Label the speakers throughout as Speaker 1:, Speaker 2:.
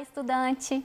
Speaker 1: estudante!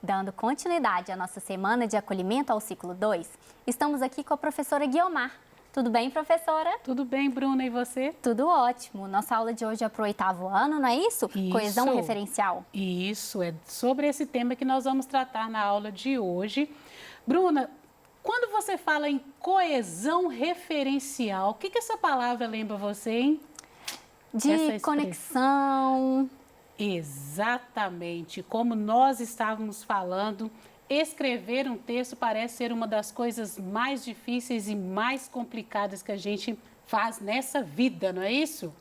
Speaker 1: Dando continuidade à nossa semana de acolhimento ao ciclo 2, estamos aqui com a professora Guiomar. Tudo bem, professora?
Speaker 2: Tudo bem, Bruna, e você?
Speaker 1: Tudo ótimo. Nossa aula de hoje é para o 8º ano, não é isso? Coesão referencial.
Speaker 2: Isso, é sobre esse tema que nós vamos tratar na aula de hoje. Bruna, quando você fala em coesão referencial, o que essa palavra lembra você, hein?
Speaker 1: De conexão.
Speaker 2: Exatamente, como nós estávamos falando, escrever um texto parece ser uma das coisas mais difíceis e mais complicadas que a gente faz nessa vida, não é isso?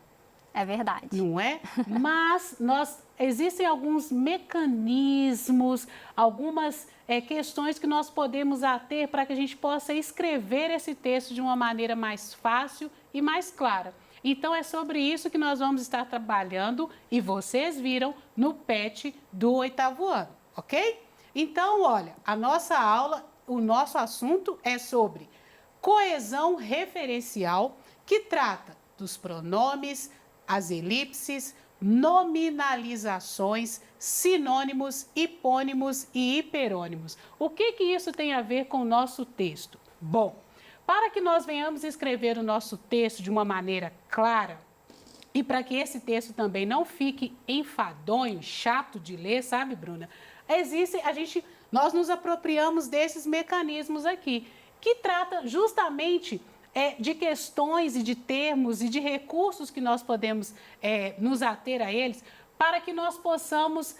Speaker 1: É verdade.
Speaker 2: Não é? Mas existem alguns mecanismos, algumas questões que nós podemos ter para que a gente possa escrever esse texto de uma maneira mais fácil e mais clara. Então, é sobre isso que nós vamos estar trabalhando e vocês viram no PET do 8º ano, ok? Então, olha, a nossa aula, o nosso assunto é sobre coesão referencial, que trata dos pronomes, as elipses, nominalizações, sinônimos, hipônimos e hiperônimos. O que isso tem a ver com o nosso texto? Bom, para que nós venhamos escrever o nosso texto de uma maneira clara e para que esse texto também não fique enfadonho, chato de ler, sabe, Bruna? Nós nos apropriamos desses mecanismos aqui, que trata justamente de questões e de termos e de recursos que nós podemos nos ater a eles para que nós possamos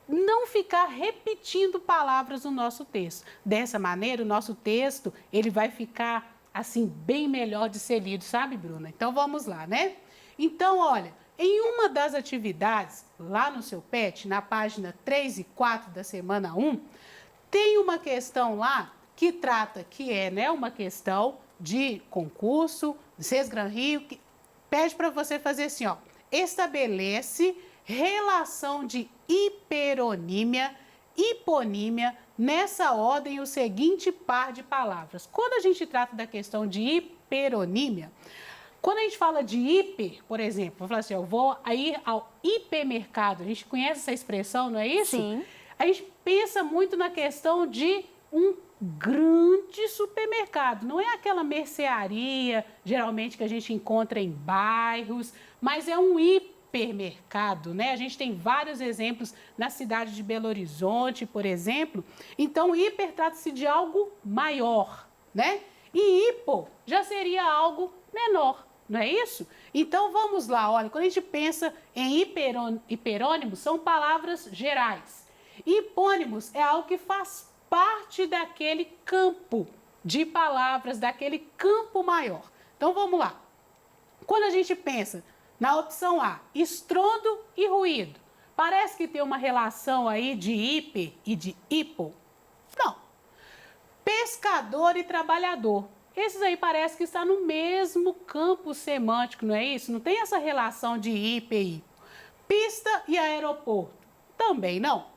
Speaker 2: não ficar repetindo palavras no nosso texto. Dessa maneira, o nosso texto ele vai ficar assim bem melhor de ser lido, sabe, Bruna? Então, vamos lá, né? Então, olha, em uma das atividades, lá no seu PET, na página 3 e 4 da semana 1, tem uma questão lá que trata, que é uma questão de concurso, Sesgran Rio, que pede para você fazer assim, ó, estabelece relação de hiperonímia, hiponímia, nessa ordem o seguinte par de palavras. Quando a gente trata da questão de hiperonímia, quando a gente fala de hiper, por exemplo, vou falar assim, eu vou ir ao hipermercado, a gente conhece essa expressão, não é isso?
Speaker 1: Sim.
Speaker 2: A gente pensa muito na questão de um grande supermercado, não é aquela mercearia, geralmente que a gente encontra em bairros, mas é um hipermercado, né? A gente tem vários exemplos na cidade de Belo Horizonte, por exemplo. Então, hiper trata-se de algo maior, né? E hipo já seria algo menor, não é isso? Então, vamos lá, olha, quando a gente pensa em hiperônimos, são palavras gerais. Hipônimos é algo que faz parte daquele campo de palavras, daquele campo maior. Então, vamos lá. Quando a gente pensa na opção A, estrondo e ruído, parece que tem uma relação aí de hiper e de hipo? Não. Pescador e trabalhador. Esses aí parece que está no mesmo campo semântico, não é isso? Não tem essa relação de hiper e hipo. Pista e aeroporto? Também não.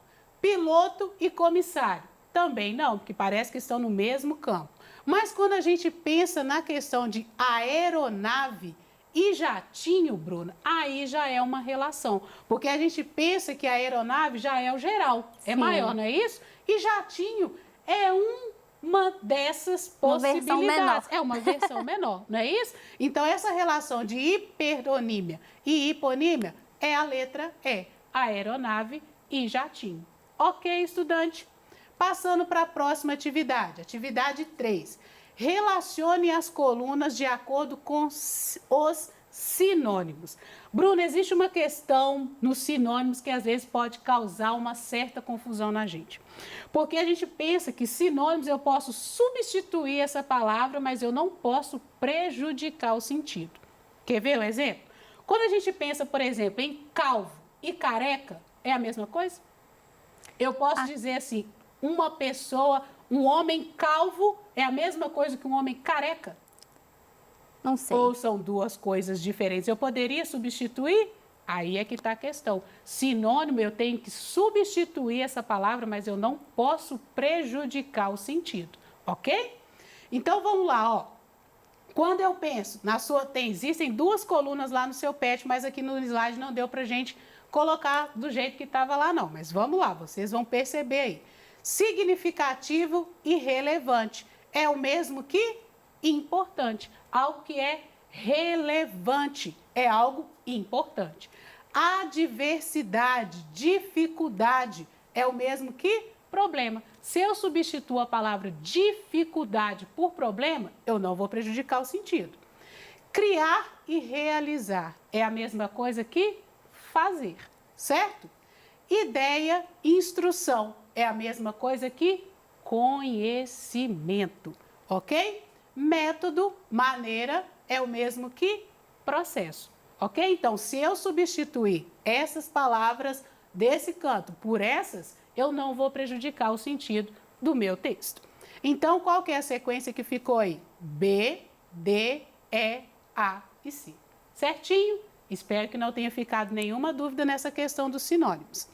Speaker 2: Piloto e comissário? Também não, porque parece que estão no mesmo campo. Mas quando a gente pensa na questão de aeronave e jatinho, Bruna, aí já é uma relação. Porque a gente pensa que a aeronave já é o geral, é maior, não é isso? E jatinho é uma dessas possibilidades. É uma versão menor, não é isso? Então, essa relação de hiperonímia e hiponímia é a letra E, aeronave e jatinho. Ok, estudante? Passando para a próxima atividade, atividade 3. Relacione as colunas de acordo com os sinônimos. Bruna, existe uma questão nos sinônimos que às vezes pode causar uma certa confusão na gente. Porque a gente pensa que sinônimos eu posso substituir essa palavra, mas eu não posso prejudicar o sentido. Quer ver o exemplo? Quando a gente pensa, por exemplo, em calvo e careca, é a mesma coisa? Eu posso dizer assim, uma pessoa, um homem calvo é a mesma coisa que um homem careca?
Speaker 1: Não sei.
Speaker 2: Ou são duas coisas diferentes? Eu poderia substituir? Aí é que está a questão. Sinônimo, eu tenho que substituir essa palavra, mas eu não posso prejudicar o sentido, ok? Então, vamos lá, ó. Quando eu penso, existem duas colunas lá no seu PET, mas aqui no slide não deu para a gente colocar do jeito que estava lá, não. Mas vamos lá, vocês vão perceber aí. Significativo e relevante é o mesmo que importante. Algo que é relevante é algo importante. Adversidade, dificuldade é o mesmo que problema. Se eu substituo a palavra dificuldade por problema, eu não vou prejudicar o sentido. Criar e realizar é a mesma coisa que fazer, certo? Ideia e instrução é a mesma coisa que conhecimento, ok? Método, maneira é o mesmo que processo, ok? Então, se eu substituir essas palavras desse canto por essas, eu não vou prejudicar o sentido do meu texto. Então, qual que é a sequência que ficou aí? B, D, E, A e C. Certinho? Espero que não tenha ficado nenhuma dúvida nessa questão dos sinônimos.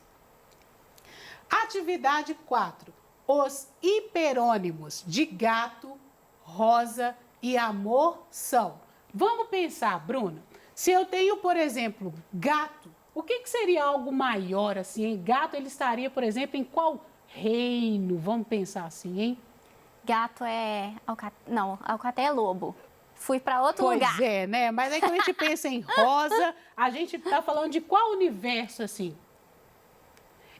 Speaker 2: Atividade 4. Os hiperônimos de gato, rosa e amor são. Vamos pensar, Bruna. Se eu tenho, por exemplo, gato, o que seria algo maior assim, hein? Gato, ele estaria, por exemplo, em qual reino? Vamos pensar assim, hein?
Speaker 1: Gato é... Não, alcaté é lobo. Fui para outro lugar.
Speaker 2: Pois é, né? Mas aí quando a gente pensa em rosa, a gente está falando de qual universo, assim?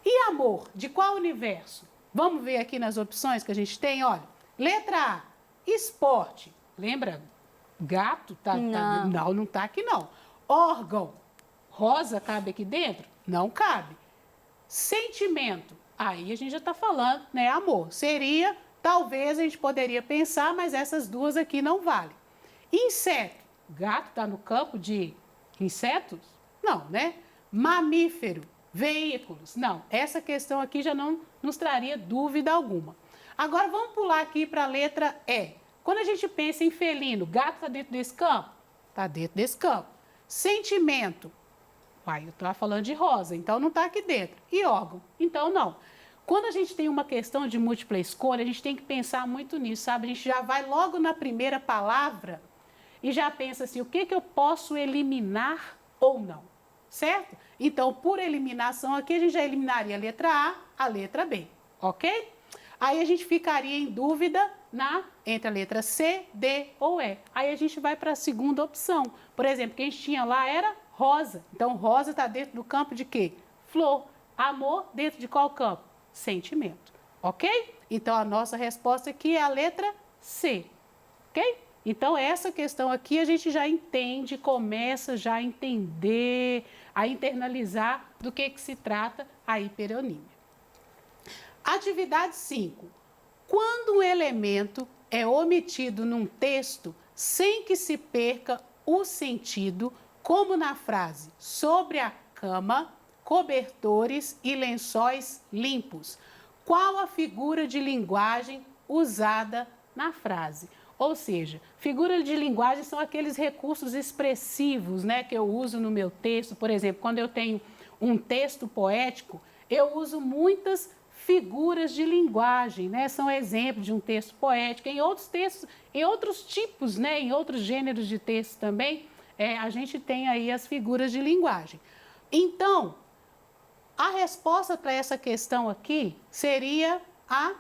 Speaker 2: E amor, de qual universo? Vamos ver aqui nas opções que a gente tem, olha. Letra A, esporte. Lembra? Gato? Não está aqui não. Órgão. Rosa cabe aqui dentro? Não cabe. Sentimento. Aí a gente já está falando, né? Amor. Seria, talvez a gente poderia pensar, mas essas duas aqui não valem. Inseto. Gato está no campo de insetos? Não, né? Mamífero. Veículos. Não, essa questão aqui já não nos traria dúvida alguma. Agora vamos pular aqui para a letra E. Quando a gente pensa em felino, gato está dentro desse campo? Está dentro desse campo. Sentimento. Uai, eu estava falando de rosa, então não está aqui dentro. E órgão? Então não. Quando a gente tem uma questão de múltipla escolha, a gente tem que pensar muito nisso, sabe? A gente já vai logo na primeira palavra e já pensa assim, o que eu posso eliminar ou não, certo? Então, por eliminação aqui, a gente já eliminaria a letra A, a letra B, ok? Aí a gente ficaria em dúvida entre a letra C, D ou E. Aí a gente vai para a segunda opção. Por exemplo, o que a gente tinha lá era rosa. Então, rosa está dentro do campo de quê? Flor. Amor dentro de qual campo? Sentimento, ok? Então, a nossa resposta aqui é a letra C, ok? Então, essa questão aqui a gente já entende, começa já a entender, a internalizar do que se trata a hiperonímia. Atividade 5. Quando um elemento é omitido num texto sem que se perca o sentido, como na frase sobre a cama, cobertores e lençóis limpos, qual a figura de linguagem usada na frase? Ou seja, figuras de linguagem são aqueles recursos expressivos, né, que eu uso no meu texto. Por exemplo, quando eu tenho um texto poético, eu uso muitas figuras de linguagem, né? São exemplos de um texto poético. Em outros textos, em outros tipos, né, em outros gêneros de texto também, a gente tem aí as figuras de linguagem. Então, a resposta para essa questão aqui seria a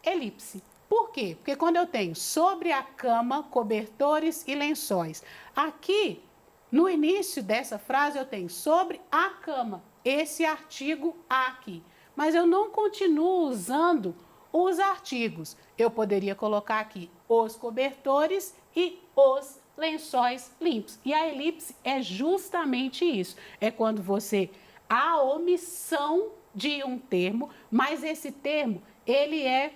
Speaker 2: elipse. Por quê? Porque quando eu tenho sobre a cama, cobertores e lençóis, aqui, no início dessa frase, eu tenho sobre a cama, esse artigo aqui. Mas eu não continuo usando os artigos. Eu poderia colocar aqui os cobertores e os lençóis limpos. E a elipse é justamente isso. É quando há omissão de um termo, mas esse termo, ele é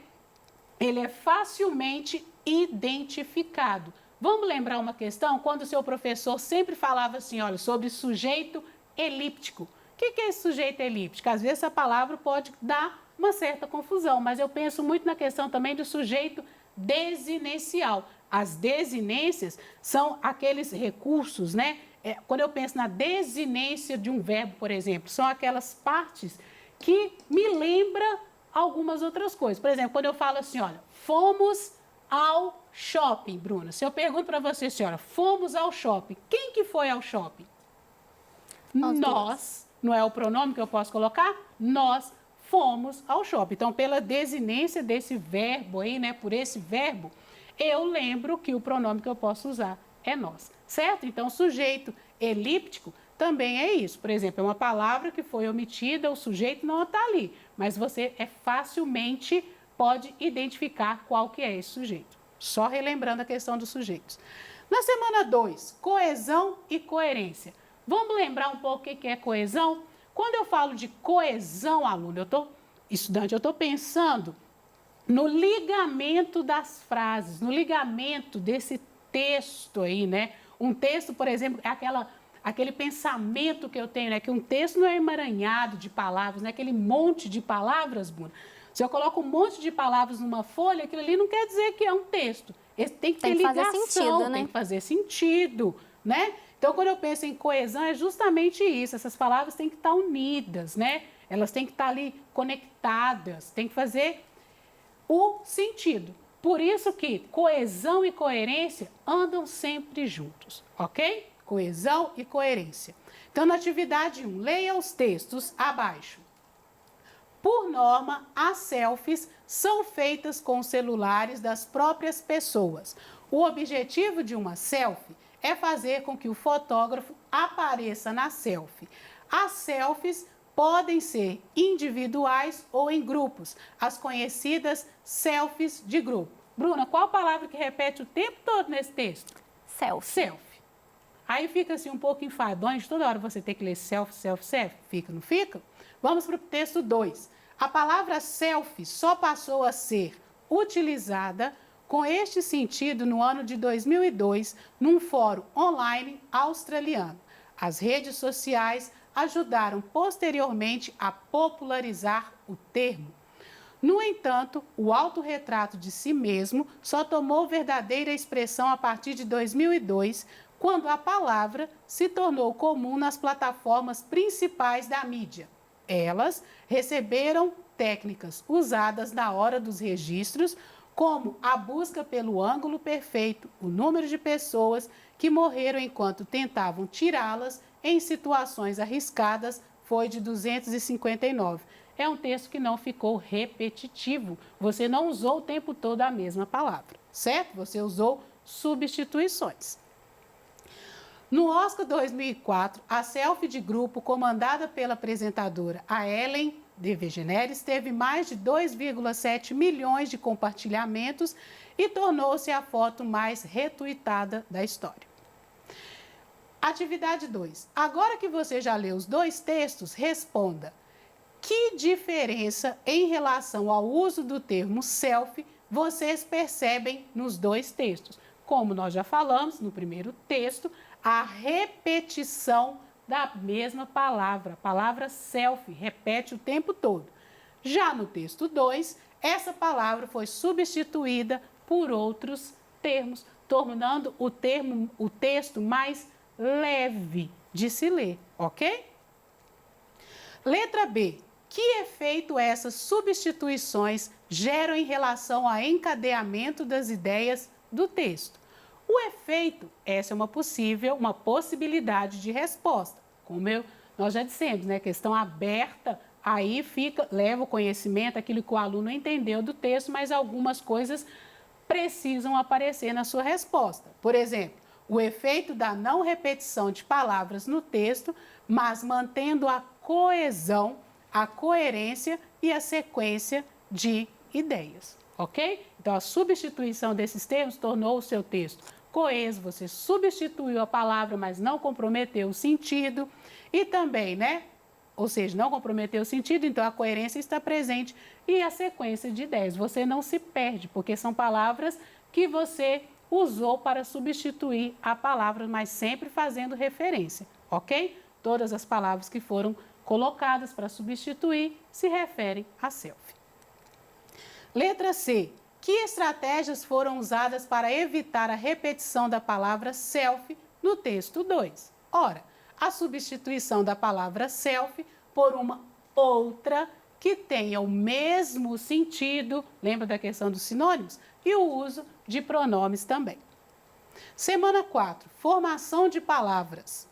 Speaker 2: facilmente identificado. Vamos lembrar uma questão? Quando o seu professor sempre falava assim, olha, sobre sujeito elíptico. O que é esse sujeito elíptico? Às vezes essa palavra pode dar uma certa confusão, mas eu penso muito na questão também do sujeito desinencial. As desinências são aqueles recursos, né? Quando eu penso na desinência de um verbo, por exemplo, são aquelas partes que me lembram algumas outras coisas. Por exemplo, quando eu falo assim, olha, fomos ao shopping, Bruna. Se eu pergunto para você, senhora, fomos ao shopping, quem que foi ao shopping? Nós não é o pronome que eu posso colocar? Nós fomos ao shopping. Então, pela desinência desse verbo aí, né, por esse verbo, eu lembro que o pronome que eu posso usar é nós, certo? Então, sujeito elíptico também é isso. Por exemplo, é uma palavra que foi omitida, o sujeito não está ali, mas você facilmente pode identificar qual que é esse sujeito. Só relembrando a questão dos sujeitos. Na semana 2, coesão e coerência. Vamos lembrar um pouco o que é coesão? Quando eu falo de coesão, aluno, estudante, eu estou pensando no ligamento das frases, no ligamento desse texto aí, né? Um texto, por exemplo, é aquele pensamento que eu tenho, né? Que um texto não é emaranhado de palavras, não é aquele monte de palavras, Bruna. Se eu coloco um monte de palavras numa folha, aquilo ali não quer dizer que é um texto. Tem que ter ligação,
Speaker 1: fazer sentido, né?
Speaker 2: tem que fazer sentido, né? Então, quando eu penso em coesão, é justamente isso. Essas palavras têm que estar unidas, né? Elas têm que estar ali conectadas, tem que fazer o sentido. Por isso que coesão e coerência andam sempre juntos, ok? Coesão e coerência. Então, na atividade 1, leia os textos abaixo. Por norma, as selfies são feitas com os celulares das próprias pessoas. O objetivo de uma selfie é fazer com que o fotógrafo apareça na selfie. As selfies podem ser individuais ou em grupos, as conhecidas selfies de grupo. Bruna, qual a palavra que repete o tempo todo nesse texto?
Speaker 1: Selfie.
Speaker 2: Selfie. Aí fica assim um pouco enfadonho, toda hora você tem que ler selfie, selfie, selfie. Fica, não fica? Vamos para o texto 2. A palavra selfie só passou a ser utilizada com este sentido no ano de 2002, num fórum online australiano. As redes sociais ajudaram posteriormente a popularizar o termo. No entanto, o autorretrato de si mesmo só tomou verdadeira expressão a partir de 2002, quando a palavra se tornou comum nas plataformas principais da mídia. Elas receberam técnicas usadas na hora dos registros, como a busca pelo ângulo perfeito, o número de pessoas que morreram enquanto tentavam tirá-las em situações arriscadas foi de 259. É um texto que não ficou repetitivo. Você não usou o tempo todo a mesma palavra, certo? Você usou substituições. No Oscar 2004, a selfie de grupo comandada pela apresentadora a Ellen DeGeneres teve mais de 2,7 milhões de compartilhamentos e tornou-se a foto mais retuitada da história. Atividade 2. Agora que você já leu os dois textos, responda: que diferença em relação ao uso do termo selfie vocês percebem nos dois textos? Como nós já falamos no primeiro texto, a repetição da mesma palavra. A palavra selfie repete o tempo todo. Já no texto 2, essa palavra foi substituída por outros termos, tornando o texto mais leve de se ler, ok? Letra B. Que efeito essas substituições geram em relação ao encadeamento das ideias do texto? O efeito, essa é uma possibilidade de resposta. Como nós já dissemos, né? Questão aberta, aí leva o conhecimento, aquilo que o aluno entendeu do texto, mas algumas coisas precisam aparecer na sua resposta. Por exemplo, o efeito da não repetição de palavras no texto, mas mantendo a coesão, a coerência e a sequência de ideias, ok? Então, a substituição desses termos tornou o seu texto coeso, você substituiu a palavra, mas não comprometeu o sentido e também, né? Ou seja, não comprometeu o sentido, então a coerência está presente e a sequência de ideias. Você não se perde, porque são palavras que você usou para substituir a palavra, mas sempre fazendo referência, ok? Todas as palavras que foram colocadas para substituir se referem a selfie. Letra C. Que estratégias foram usadas para evitar a repetição da palavra selfie no texto 2? Ora, a substituição da palavra selfie por uma outra que tenha o mesmo sentido, lembra da questão dos sinônimos? E o uso de pronomes também. Semana 4, formação de palavras.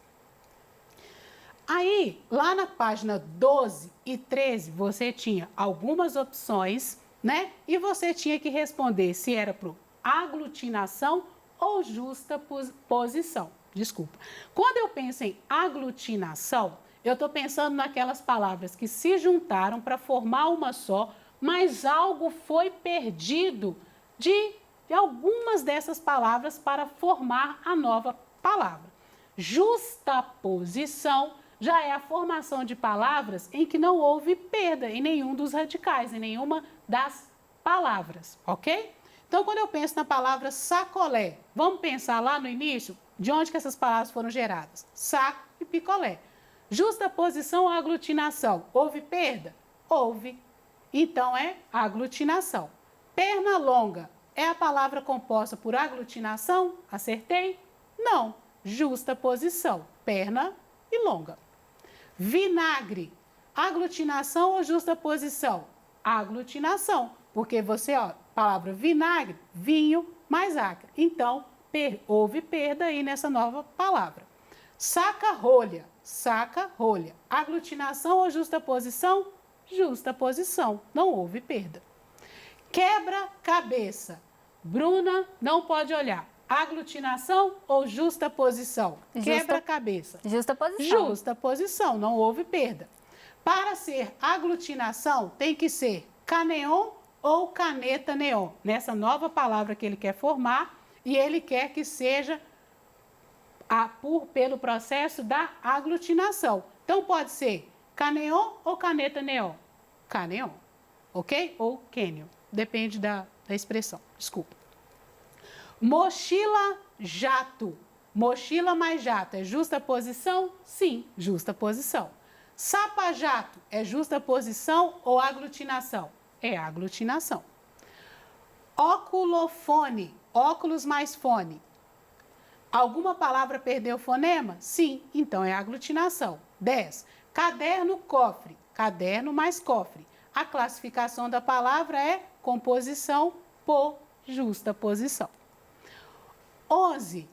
Speaker 2: Aí, lá na página 12 e 13, você tinha algumas opções, né? E você tinha que responder se era para aglutinação ou justa posição. Desculpa. Quando eu penso em aglutinação, eu estou pensando naquelas palavras que se juntaram para formar uma só, mas algo foi perdido de algumas dessas palavras para formar a nova palavra. Justaposição já é a formação de palavras em que não houve perda em nenhum dos radicais, em nenhuma das palavras, ok? Então, quando eu penso na palavra sacolé, vamos pensar lá no início de onde que essas palavras foram geradas? Saco e picolé. Justaposição ou aglutinação? Houve perda? Houve. Então, é aglutinação. Perna longa é a palavra composta por aglutinação? Acertei? Não. Justaposição. Perna e longa. Vinagre. Aglutinação ou justaposição? Aglutinação. Porque você, ó, palavra vinagre, vinho mais acre. Então, houve perda aí nessa nova palavra. Saca-rolha. Saca-rolha. Aglutinação ou justaposição? Justaposição. Não houve perda. Quebra-cabeça. Bruna não pode olhar. Aglutinação ou justaposição? Quebra-cabeça.
Speaker 1: Justaposição.
Speaker 2: Justaposição. Não houve perda. Para ser aglutinação, tem que ser caneon ou caneta neon. Nessa nova palavra que ele quer formar, e ele quer que seja pelo processo da aglutinação. Então, pode ser caneon ou caneta neon? Caneon, ok? Ou cânion, depende da expressão, desculpa. Mochila jato. Mochila mais jato é justaposição? Sim, justaposição. Sapa-jato é justaposição ou aglutinação? É aglutinação. Oculofone, óculos mais fone. Alguma palavra perdeu fonema? Sim, então é aglutinação. 10. Caderno-cofre, caderno mais cofre. A classificação da palavra é composição por justaposição. 11.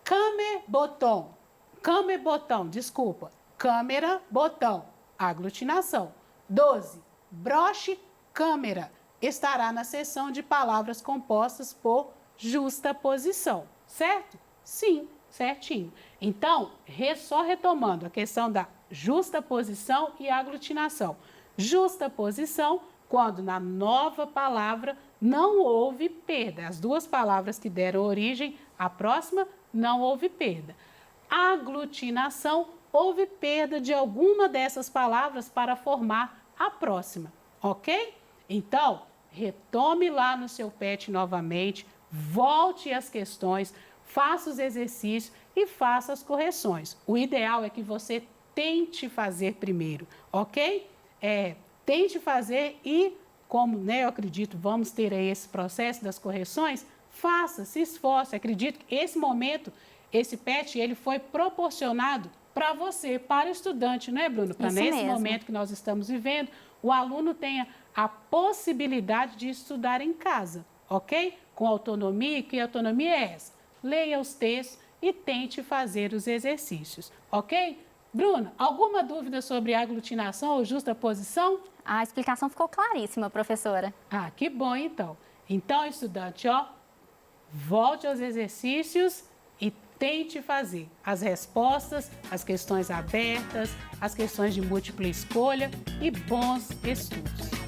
Speaker 2: Câmera-botão, câmera-botão, aglutinação. 12. Broche-câmera, estará na seção de palavras compostas por justaposição, certo? Sim, certinho. Então, só retomando a questão da justaposição e aglutinação. Justaposição, quando na nova palavra não houve perda. As duas palavras que deram origem à próxima, não houve perda. Aglutinação, houve perda de alguma dessas palavras para formar a próxima, ok? Então, retome lá no seu PET novamente, volte às questões, faça os exercícios e faça as correções. O ideal é que você tente fazer primeiro, ok? Tente fazer e, como eu acredito, vamos ter aí esse processo das correções, faça, se esforce. Acredito que esse momento, esse PET, ele foi proporcionado para você, para o estudante, não é, Bruno? Para nesse momento que nós estamos vivendo, o aluno tenha a possibilidade de estudar em casa, ok? Com autonomia, que autonomia é essa? Leia os textos e tente fazer os exercícios, ok? Bruna, alguma dúvida sobre aglutinação ou justaposição?
Speaker 1: A explicação ficou claríssima, professora.
Speaker 2: Ah, que bom então. Então, estudante, volte aos exercícios e tente fazer as respostas, as questões abertas, as questões de múltipla escolha e bons estudos.